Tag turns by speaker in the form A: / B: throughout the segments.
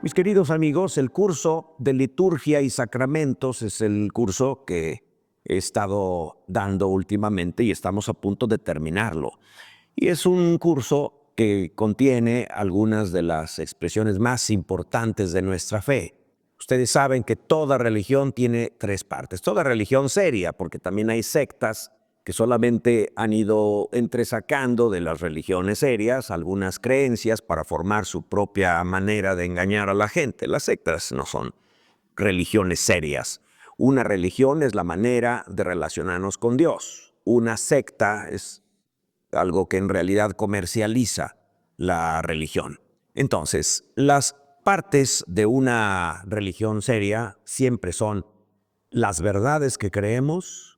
A: Mis queridos amigos, el curso de liturgia y sacramentos es el curso que he estado dando últimamente y estamos a punto de terminarlo. Y es un curso que contiene algunas de las expresiones más importantes de nuestra fe. Ustedes saben que toda religión tiene tres partes. Toda religión seria, porque también hay sectas que solamente han ido entresacando de las religiones serias algunas creencias para formar su propia manera de engañar a la gente. Las sectas no son religiones serias. Una religión es la manera de relacionarnos con Dios. Una secta es algo que en realidad comercializa la religión. Entonces, las partes de una religión seria siempre son las verdades que creemos,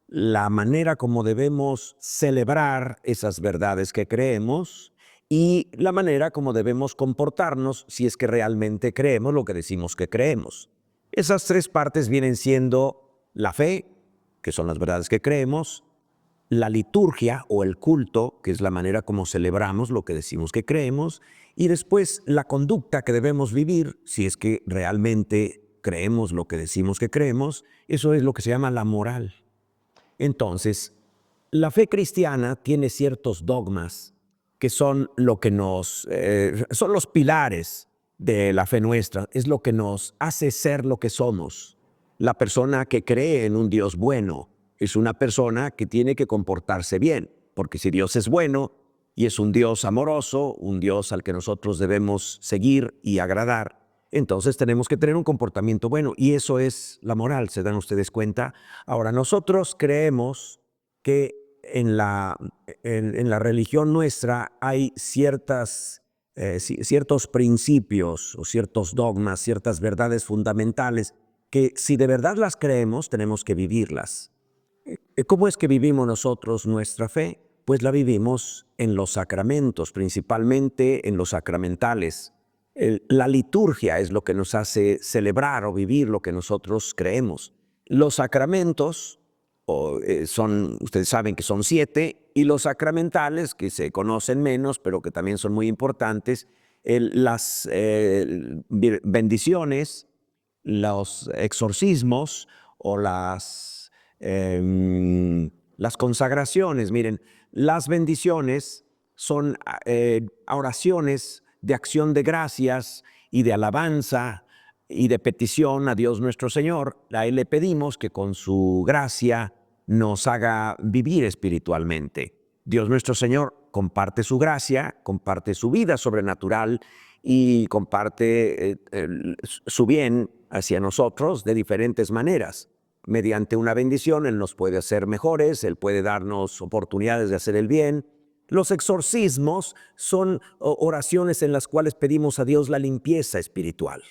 A: la manera como debemos celebrar esas verdades que creemos y la manera como debemos comportarnos si es que realmente creemos lo que decimos que creemos. Esas tres partes vienen siendo la fe, que son las verdades que creemos, la liturgia o el culto, que es la manera como celebramos lo que decimos que creemos, y después la conducta que debemos vivir si es que realmente creemos lo que decimos que creemos. Eso es lo que se llama la moral. Entonces, la fe cristiana tiene ciertos dogmas que son lo que son los pilares de la fe nuestra, es lo que nos hace ser lo que somos. La persona que cree en un Dios bueno es una persona que tiene que comportarse bien, porque si Dios es bueno y es un Dios amoroso, un Dios al que nosotros debemos seguir y agradar, entonces tenemos que tener un comportamiento bueno, y eso es la moral, ¿se dan ustedes cuenta? Ahora, nosotros creemos que en la religión nuestra hay ciertos principios o ciertos dogmas, ciertas verdades fundamentales que si de verdad las creemos, tenemos que vivirlas. ¿Cómo es que vivimos nosotros nuestra fe? Pues la vivimos en los sacramentos, principalmente en los sacramentales. La liturgia es lo que nos hace celebrar o vivir lo que nosotros creemos. Los sacramentos ustedes saben que son 7, y los sacramentales, que se conocen menos, pero que también son muy importantes, las bendiciones, los exorcismos o las consagraciones. Miren, las bendiciones son oraciones de acción de gracias y de alabanza y de petición a Dios nuestro Señor. A Él le pedimos que con su gracia nos haga vivir espiritualmente. Dios nuestro Señor comparte su gracia, comparte su vida sobrenatural y comparte su bien hacia nosotros de diferentes maneras. Mediante una bendición, Él nos puede hacer mejores, Él puede darnos oportunidades de hacer el bien. Los exorcismos son oraciones en las cuales pedimos a Dios la limpieza espiritual.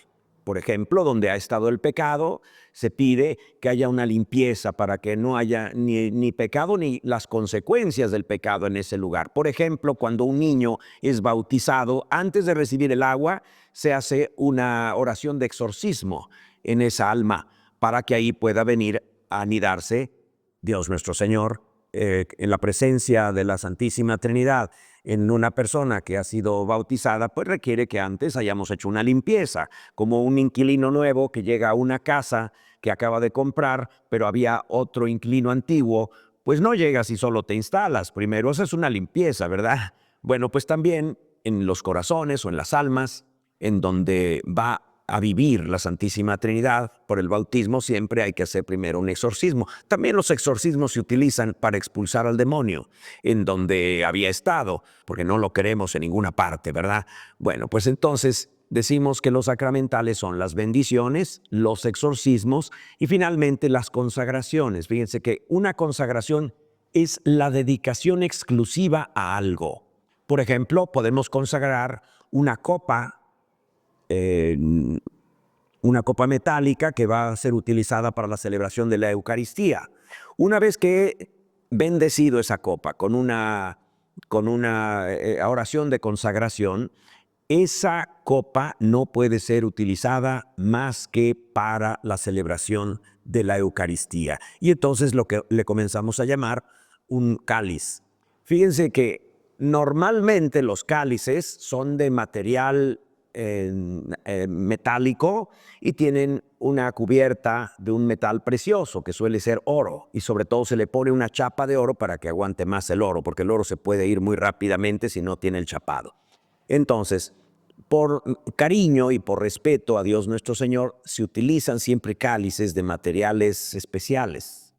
A: Por ejemplo, donde ha estado el pecado, se pide que haya una limpieza para que no haya ni pecado ni las consecuencias del pecado en ese lugar. Por ejemplo, cuando un niño es bautizado, antes de recibir el agua, se hace una oración de exorcismo en esa alma para que ahí pueda venir a anidarse Dios nuestro Señor en la presencia de la Santísima Trinidad. En una persona que ha sido bautizada, pues requiere que antes hayamos hecho una limpieza, como un inquilino nuevo que llega a una casa que acaba de comprar, pero había otro inquilino antiguo. Pues no llegas y solo te instalas, primero haces una limpieza, ¿verdad? Bueno, pues también en los corazones o en las almas, en donde va a vivir la Santísima Trinidad por el bautismo, siempre hay que hacer primero un exorcismo. También los exorcismos se utilizan para expulsar al demonio en donde había estado, porque no lo queremos en ninguna parte, ¿verdad? Bueno, pues entonces decimos que los sacramentales son las bendiciones, los exorcismos y finalmente las consagraciones. Fíjense que una consagración es la dedicación exclusiva a algo. Por ejemplo, podemos consagrar una copa metálica que va a ser utilizada para la celebración de la Eucaristía. Una vez que he bendecido esa copa con una oración de consagración, esa copa no puede ser utilizada más que para la celebración de la Eucaristía. Y entonces lo que le comenzamos a llamar un cáliz. Fíjense que normalmente los cálices son de material metálico y tienen una cubierta de un metal precioso que suele ser oro, y sobre todo se le pone una chapa de oro para que aguante más el oro, porque el oro se puede ir muy rápidamente si no tiene el chapado. Entonces, por cariño y por respeto a Dios nuestro Señor, se utilizan siempre cálices de materiales especiales.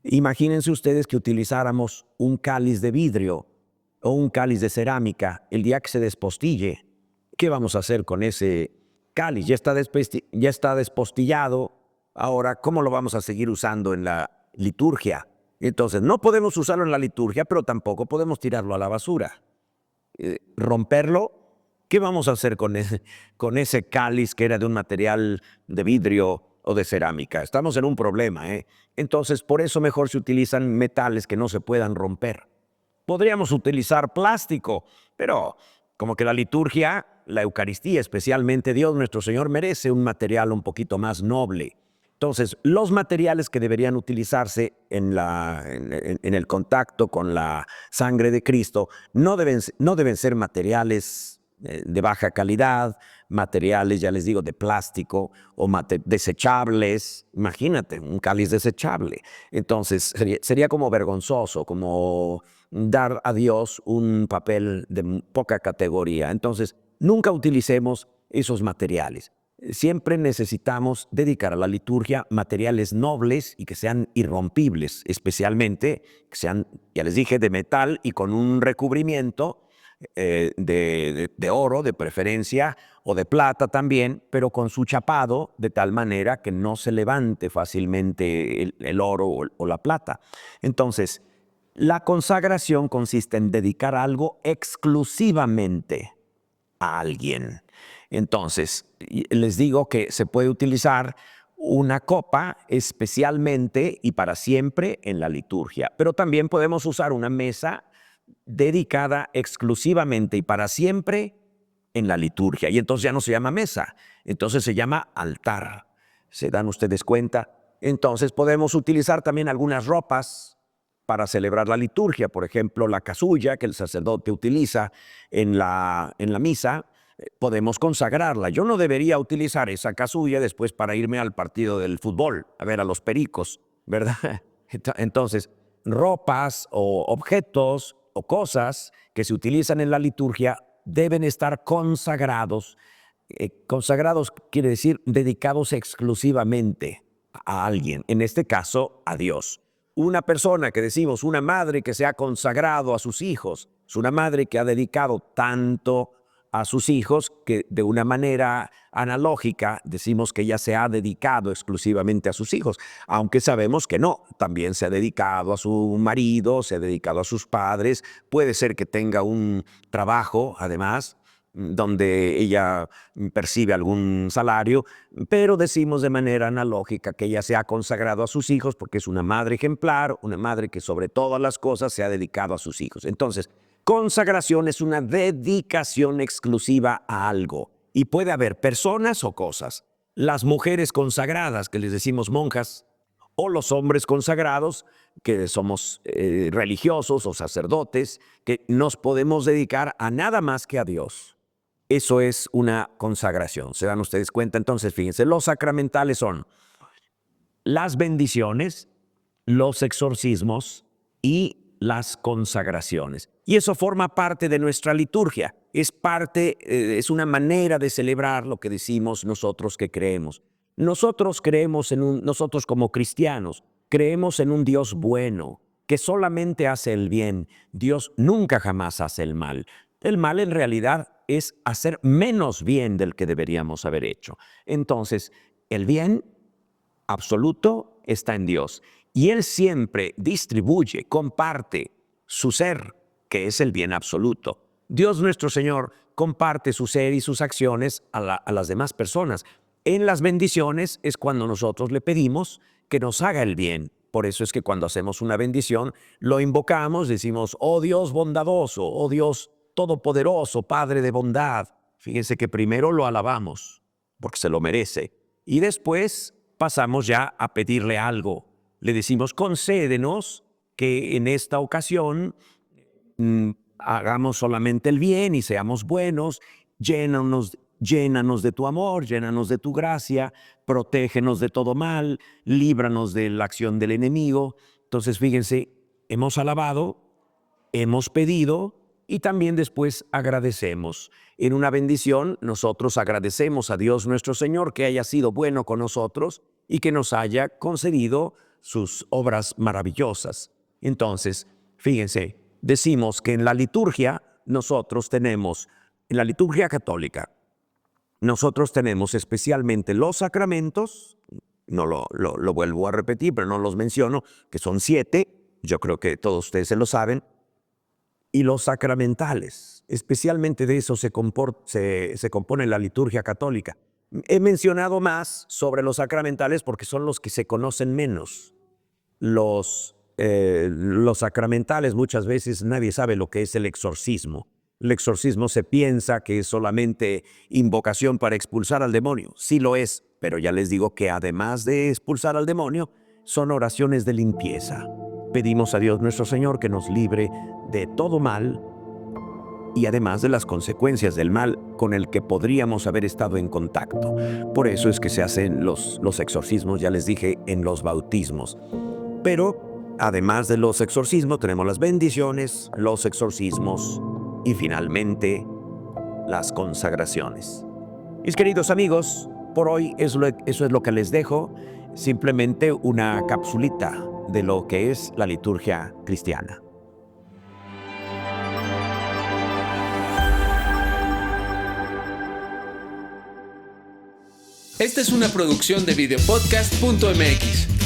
A: Imagínense ustedes que utilizáramos un cáliz de vidrio o un cáliz de cerámica el día que se despostille. ¿Qué vamos a hacer con ese cáliz? Ya está despostillado. Ahora, ¿cómo lo vamos a seguir usando en la liturgia? Entonces, no podemos usarlo en la liturgia, pero tampoco podemos tirarlo a la basura. Romperlo. ¿Qué vamos a hacer con ese cáliz que era de un material de vidrio o de cerámica? Estamos en un problema, ¿eh? Entonces, por eso mejor se utilizan metales que no se puedan romper. Podríamos utilizar plástico, pero como que la liturgia, la Eucaristía, especialmente Dios nuestro Señor, merece un material un poquito más noble. Entonces, los materiales que deberían utilizarse en el contacto con la sangre de Cristo no deben ser materiales de baja calidad, materiales, ya les digo, de plástico o desechables. Imagínate, un cáliz desechable. Entonces, sería como vergonzoso, como dar a Dios un papel de poca categoría. Entonces, nunca utilicemos esos materiales. Siempre necesitamos dedicar a la liturgia materiales nobles y que sean irrompibles, especialmente que sean, ya les dije, de metal y con un recubrimiento de oro, de preferencia, o de plata también, pero con su chapado de tal manera que no se levante fácilmente el oro o la plata. Entonces, la consagración consiste en dedicar algo exclusivamente a alguien. Entonces, les digo que se puede utilizar una copa especialmente y para siempre en la liturgia, pero también podemos usar una mesa dedicada exclusivamente y para siempre en la liturgia. Y entonces ya no se llama mesa, entonces se llama altar. ¿Se dan ustedes cuenta? Entonces podemos utilizar también algunas ropas para celebrar la liturgia, por ejemplo, la casulla que el sacerdote utiliza en la misa. Podemos consagrarla. Yo no debería utilizar esa casulla después para irme al partido del fútbol, a ver a los pericos, ¿verdad? Entonces, ropas o objetos o cosas que se utilizan en la liturgia deben estar consagrados. Consagrados quiere decir dedicados exclusivamente a alguien, en este caso a Dios. Una persona que decimos, una madre que se ha consagrado a sus hijos, es una madre que ha dedicado tanto a sus hijos que de una manera analógica decimos que ella se ha dedicado exclusivamente a sus hijos, aunque sabemos que no, también se ha dedicado a su marido, se ha dedicado a sus padres, puede ser que tenga un trabajo además donde ella percibe algún salario, pero decimos de manera analógica que ella se ha consagrado a sus hijos porque es una madre ejemplar, una madre que sobre todas las cosas se ha dedicado a sus hijos. Entonces, consagración es una dedicación exclusiva a algo y puede haber personas o cosas. Las mujeres consagradas, que les decimos monjas, o los hombres consagrados, que somos religiosos o sacerdotes, que nos podemos dedicar a nada más que a Dios. Eso es una consagración. ¿Se dan ustedes cuenta? Entonces, fíjense, los sacramentales son las bendiciones, los exorcismos y las consagraciones. Y eso forma parte de nuestra liturgia. Es una manera de celebrar lo que decimos nosotros que creemos. Nosotros como cristianos, creemos en un Dios bueno, que solamente hace el bien. Dios nunca jamás hace el mal. El mal en realidad es hacer menos bien del que deberíamos haber hecho. Entonces, el bien absoluto está en Dios. Y Él siempre distribuye, comparte su ser, que es el bien absoluto. Dios nuestro Señor comparte su ser y sus acciones a las demás personas. En las bendiciones es cuando nosotros le pedimos que nos haga el bien. Por eso es que cuando hacemos una bendición, lo invocamos, decimos, oh Dios bondadoso, oh Dios todopoderoso, Padre de bondad. Fíjense que primero lo alabamos, porque se lo merece. Y después pasamos ya a pedirle algo. Le decimos, concédenos que en esta ocasión hagamos solamente el bien y seamos buenos, llénanos de tu amor, llénanos de tu gracia, protégenos de todo mal, líbranos de la acción del enemigo. Entonces, fíjense, hemos alabado, hemos pedido y también después agradecemos. En una bendición, nosotros agradecemos a Dios nuestro Señor que haya sido bueno con nosotros y que nos haya concedido sus obras maravillosas. Entonces, fíjense, decimos que en la liturgia nosotros tenemos, en la liturgia católica, nosotros tenemos especialmente los sacramentos, no lo vuelvo a repetir, pero no los menciono, que son 7, yo creo que todos ustedes se lo saben, y los sacramentales. Especialmente de eso se compone la liturgia católica. He mencionado más sobre los sacramentales porque son los que se conocen menos. Los sacramentales, muchas veces nadie sabe lo que es el exorcismo. El exorcismo se piensa que es solamente invocación para expulsar al demonio. Sí lo es, pero ya les digo que además de expulsar al demonio, son oraciones de limpieza. Pedimos a Dios nuestro Señor que nos libre de todo mal y además de las consecuencias del mal con el que podríamos haber estado en contacto. Por eso es que se hacen los exorcismos, ya les dije, en los bautismos. Pero además de los exorcismos tenemos las bendiciones, los exorcismos y finalmente las consagraciones. Mis queridos amigos, por hoy eso es lo que les dejo, simplemente una capsulita de lo que es la liturgia cristiana.
B: Esta es una producción de videopodcast.mx.